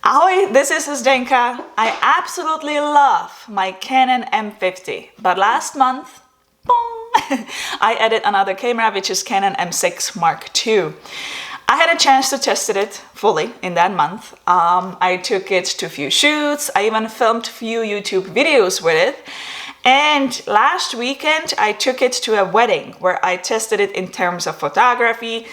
Ahoy, this is Zdenka. I absolutely love my Canon M50, but last month, boom, I added another camera, which is Canon M6 Mark II. I had a chance to test it fully in that month. I took it to a few shoots. I even filmed a few YouTube videos with it. And last weekend, I took it to a wedding where I tested it in terms of photography.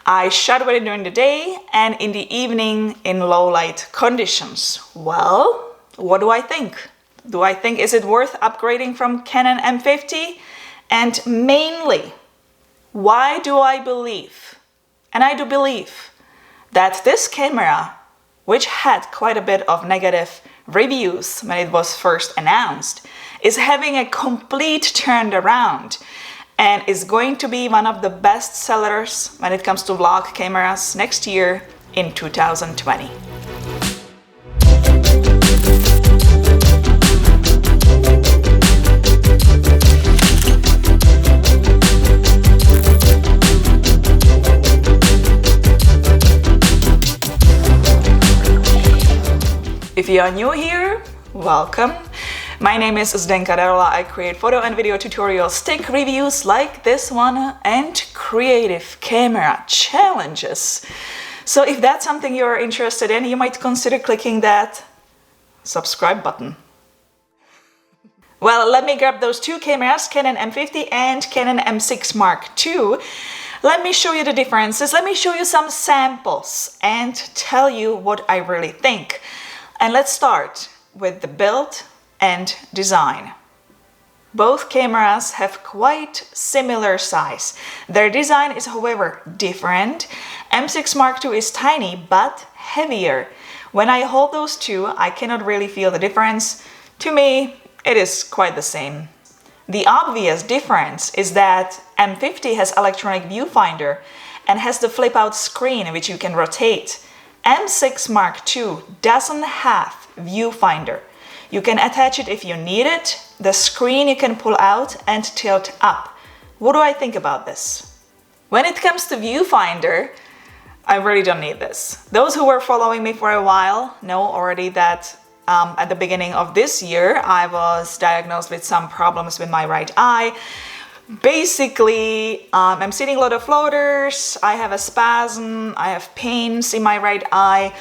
I shot with it during the day and in the evening in low light conditions. Well, what do I think? Do I think is it worth upgrading from Canon M50? And mainly, why do I believe, and I do believe, that this camera, which had quite a bit of negative reviews when it was first announced, is having a complete turnaround and is going to be one of the best sellers when it comes to vlog cameras next year in 2020. If you are new here, welcome. My name is Zdenka. I create photo and video tutorials, tech reviews like this one, and creative camera challenges. So if that's something you're interested in, you might consider clicking that subscribe button. Well, let me grab those two cameras, Canon M50 and Canon M6 Mark II. Let me show you the differences. Let me show you some samples and tell you what I really think. And let's start with the build and design. Both cameras have quite similar size. Their design is, however, different. M6 Mark II is tiny but heavier. When I hold those two, I cannot really feel the difference. To me, it is quite the same. The obvious difference is that M50 has electronic viewfinder and has the flip-out screen which you can rotate. M6 Mark II doesn't have viewfinder. You can attach it if you need it. The screen you can pull out and tilt up. What do I think about this? When it comes to viewfinder, I really don't need this. Those who were following me for a while know already that at the beginning of this year, I was diagnosed with some problems with my right eye. Basically, I'm seeing a lot of floaters, I have a spasm, I have pains in my right eye,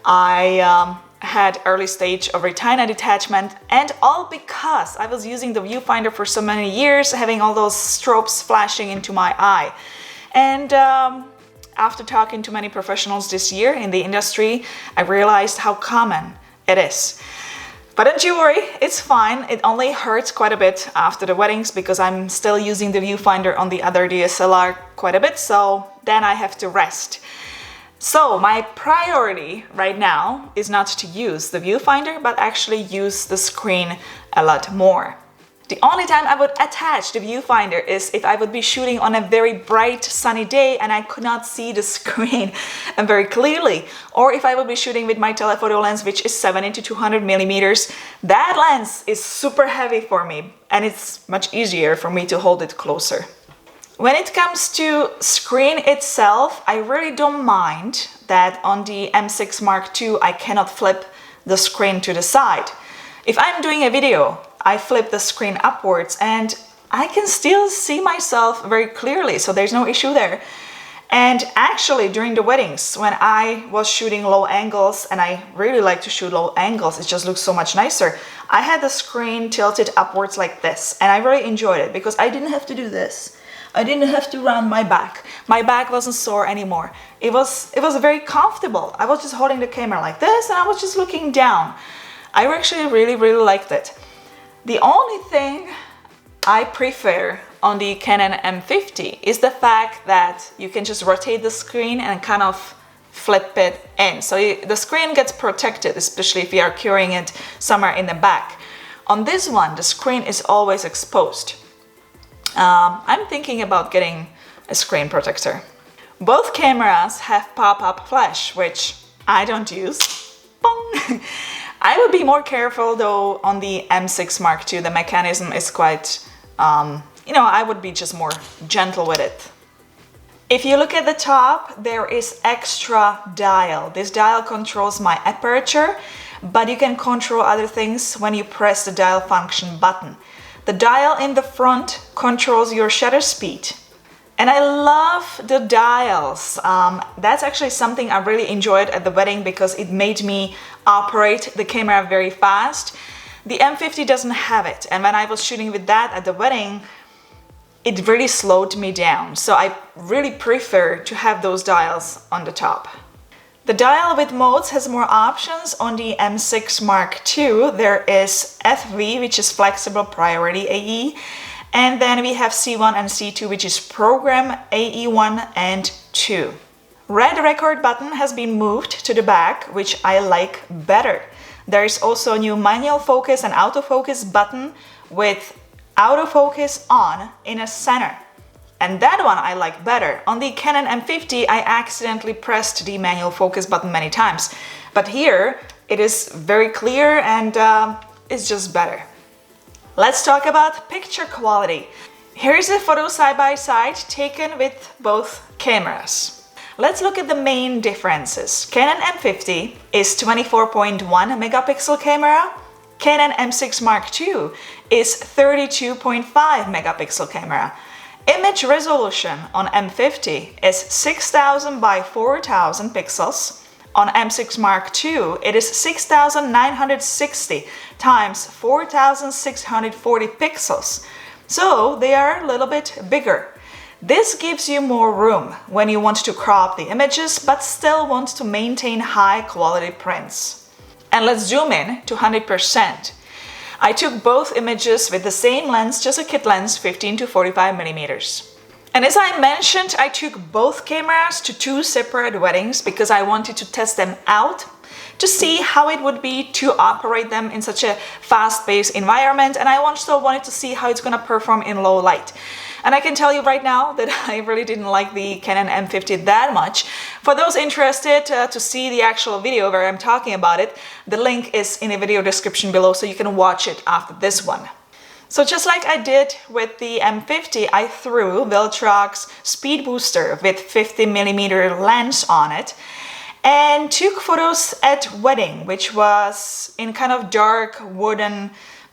I had early stage of retina detachment, and all because I was using the viewfinder for so many years, having all those strobes flashing into my eye. And after talking to many professionals this year in the industry, I realized how common it is. But don't you worry, it's fine. It only hurts quite a bit after the weddings because I'm still using the viewfinder on the other DSLR quite a bit, so then I have to rest. So my priority right now is not to use the viewfinder, but actually use the screen a lot more. The only time I would attach the viewfinder is if I would be shooting on a very bright sunny day and I could not see the screen very clearly. Or if I would be shooting with my telephoto lens, which is 70-200 millimeters. That lens is super heavy for me and it's much easier for me to hold it closer. When it comes to screen itself, I really don't mind that on the M6 Mark II I cannot flip the screen to the side. If I'm doing a video, I flip the screen upwards and I can still see myself very clearly, so there's no issue there. And actually during the weddings, when I was shooting low angles, and I really like to shoot low angles, it just looks so much nicer, I had the screen tilted upwards like this, and I really enjoyed it because I didn't have to do this. I didn't have to round my back. My back wasn't sore anymore. It was very comfortable. I was just holding the camera like this and I was just looking down. I actually really liked it. The only thing I prefer on the Canon M50 is the fact that you can just rotate the screen and kind of flip it in. So the screen gets protected, especially if you are carrying it somewhere in the back. On this one, the screen is always exposed. I'm thinking about getting a screen protector. Both cameras have pop-up flash, which I don't use. Bong! I would be more careful though on the M6 Mark II. The mechanism is quite, I would be just more gentle with it. If you look at the top, there is extra dial. This dial controls my aperture, but you can control other things when you press the dial function button. The dial in the front controls your shutter speed. And I love the dials. That's actually something I really enjoyed at the wedding because it made me operate the camera very fast. The M50 doesn't have it, and when I was shooting with that at the wedding, it really slowed me down. So I really prefer to have those dials on the top. The dial with modes has more options. On the M6 Mark II, there is FV, which is flexible priority AE. And then we have C1 and C2, which is program AE1 and 2. Red record button has been moved to the back, which I like better. There is also a new manual focus and autofocus button with autofocus on in a center. And that one I like better. On the Canon M50, I accidentally pressed the manual focus button many times. But here, it is very clear and it's just better. Let's talk about picture quality. Here's a photo side by side taken with both cameras. Let's look at the main differences. Canon M50 is 24.1 megapixel camera. Canon M6 Mark II is 32.5 megapixel camera. Image resolution on M50 is 6000 by 4000 pixels. On M6 Mark II, it is 6960 times 4640 pixels. So they are a little bit bigger. This gives you more room when you want to crop the images but still want to maintain high quality prints. And let's zoom in to 100%. I took both images with the same lens, just a kit lens, 15 to 45 millimeters. And as I mentioned, I took both cameras to 2 separate weddings because I wanted to test them out to see how it would be to operate them in such a fast-paced environment, and I also wanted to see how it's gonna perform in low light. And I can tell you right now that I really didn't like the Canon M50 that much. For those interested to see the actual video where I'm talking about it, the link is in the video description below, so you can watch it after this one. So just like I did with the M50, I threw Viltrox Speed Booster with 50mm lens on it and took photos at wedding, which was in kind of dark wooden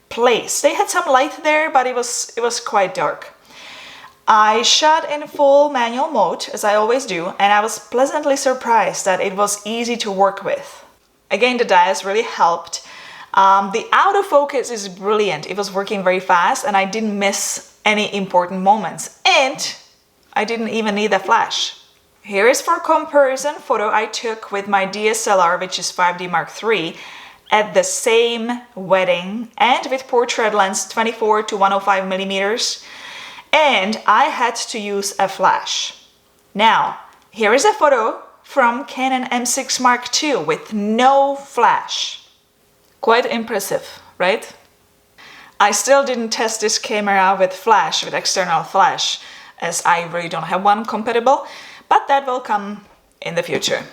place. They had some light there, but it was quite dark. I shot in full manual mode, as I always do, and I was pleasantly surprised that it was easy to work with. Again, the dials really helped. The autofocus is brilliant. It was working very fast and I didn't miss any important moments. And I didn't even need a flash. Here is for comparison photo I took with my DSLR, which is 5D Mark III, at the same wedding and with portrait lens 24 to 105 millimeters. And I had to use a flash. Now, here is a photo from Canon M6 Mark II with no flash. Quite impressive, right? I still didn't test this camera with flash, with external flash, as I really don't have one compatible, but that will come in the future.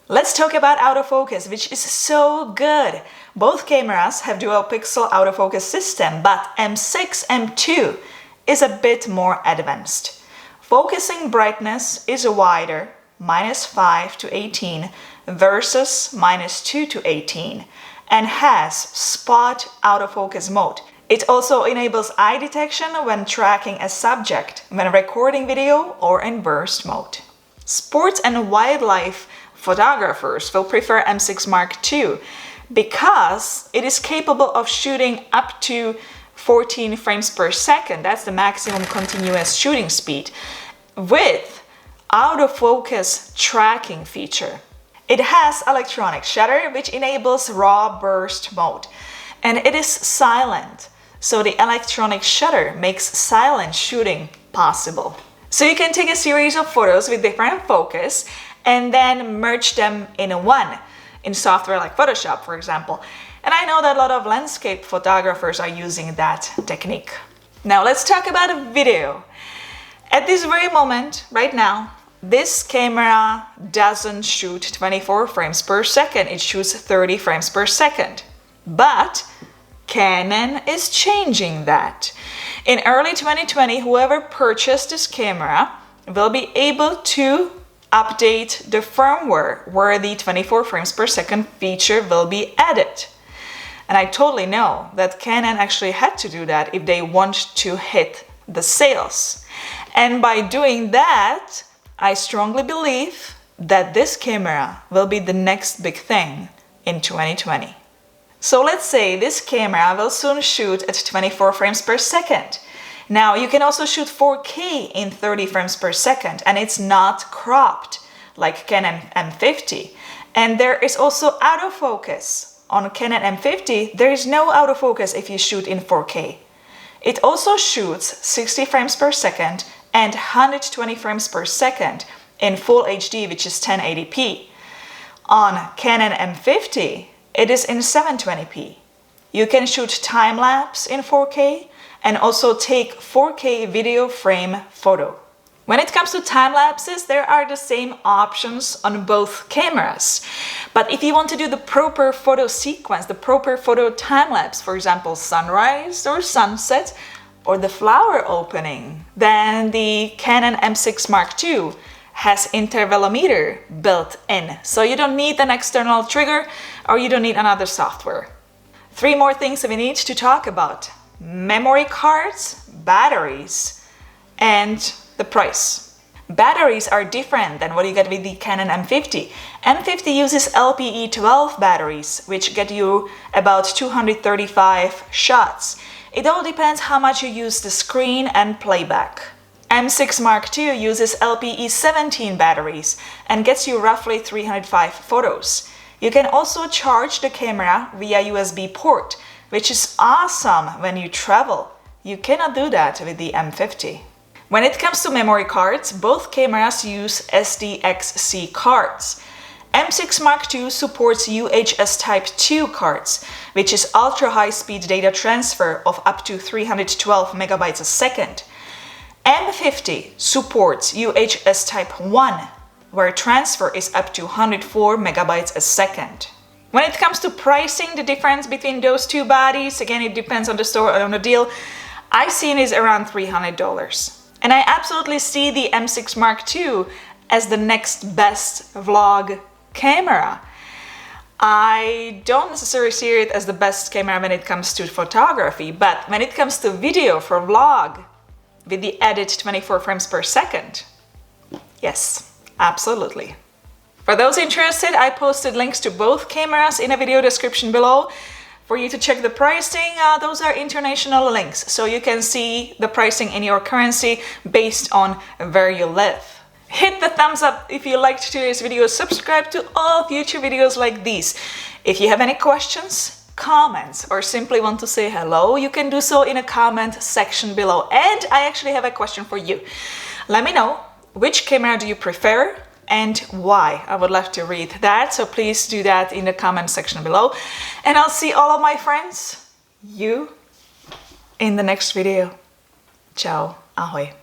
Let's talk about autofocus, which is so good. Both cameras have dual pixel autofocus system, but M6 M2 is a bit more advanced. Focusing brightness is wider, -5 to 18 versus -2 to 18, and has spot autofocus mode. It also enables eye detection when tracking a subject, when recording video, or in burst mode. Sports and wildlife photographers will prefer M6 Mark II because it is capable of shooting up to 14 frames per second. That's the maximum continuous shooting speed with autofocus tracking feature. It has electronic shutter, which enables raw burst mode, and it is silent. So the electronic shutter makes silent shooting possible. So you can take a series of photos with different focus and then merge them in one, in software like Photoshop, for example. And I know that a lot of landscape photographers are using that technique. Now let's talk about video. At this very moment, right now, this camera doesn't shoot 24 frames per second. It shoots 30 frames per second. But Canon is changing that. In early 2020, whoever purchased this camera will be able to update the firmware where the 24 frames per second feature will be added. And I totally know that Canon actually had to do that if they want to hit the sales. And by doing that, I strongly believe that this camera will be the next big thing in 2020. So let's say this camera will soon shoot at 24 frames per second. Now you can also shoot 4K in 30 frames per second, and it's not cropped like Canon M50. And there is also autofocus. On Canon M50, there is no autofocus if you shoot in 4K. It also shoots 60 frames per second and 120 frames per second in Full HD, which is 1080p. On Canon M50, it is in 720p. You can shoot time-lapse in 4K and also take 4K video frame photo. When it comes to time-lapses, there are the same options on both cameras. But if you want to do the proper photo sequence, the proper photo time-lapse, for example, sunrise or sunset, or the flower opening, then the Canon M6 Mark II has intervalometer built in. So you don't need an external trigger or you don't need another software. 3 more things that we need to talk about: memory cards, batteries, and the price. Batteries are different than what you get with the Canon M50. M50 uses LPE12 batteries, which get you about 235 shots. It all depends how much you use the screen and playback. M6 Mark II uses LPE17 batteries and gets you roughly 305 photos. You can also charge the camera via USB port, which is awesome when you travel. You cannot do that with the M50. When it comes to memory cards, both cameras use SDXC cards. M6 Mark II supports UHS Type 2 cards, which is ultra-high-speed data transfer of up to 312 megabytes a second. M50 supports UHS Type 1, where transfer is up to 104 megabytes a second. When it comes to pricing, the difference between those two bodies, again, it depends on the store or on the deal, I've seen is around $300. And I absolutely see the M6 Mark II as the next best vlog camera. I don't necessarily see it as the best camera when it comes to photography, but when it comes to video for vlog with the added 24 frames per second, yes, absolutely. For those interested, I posted links to both cameras in a video description below. For you to check the pricing, those are international links, so you can see the pricing in your currency based on where you live. Hit the thumbs up if you liked today's video, subscribe to all future videos like these. If you have any questions, comments, or simply want to say hello, you can do so in a comment section below. And I actually have a question for you. Let me know, which camera do you prefer and why? I would love to read that, so please do that in the comment section below. And I'll see all of my friends, you, in the next video. Ciao, ahoj.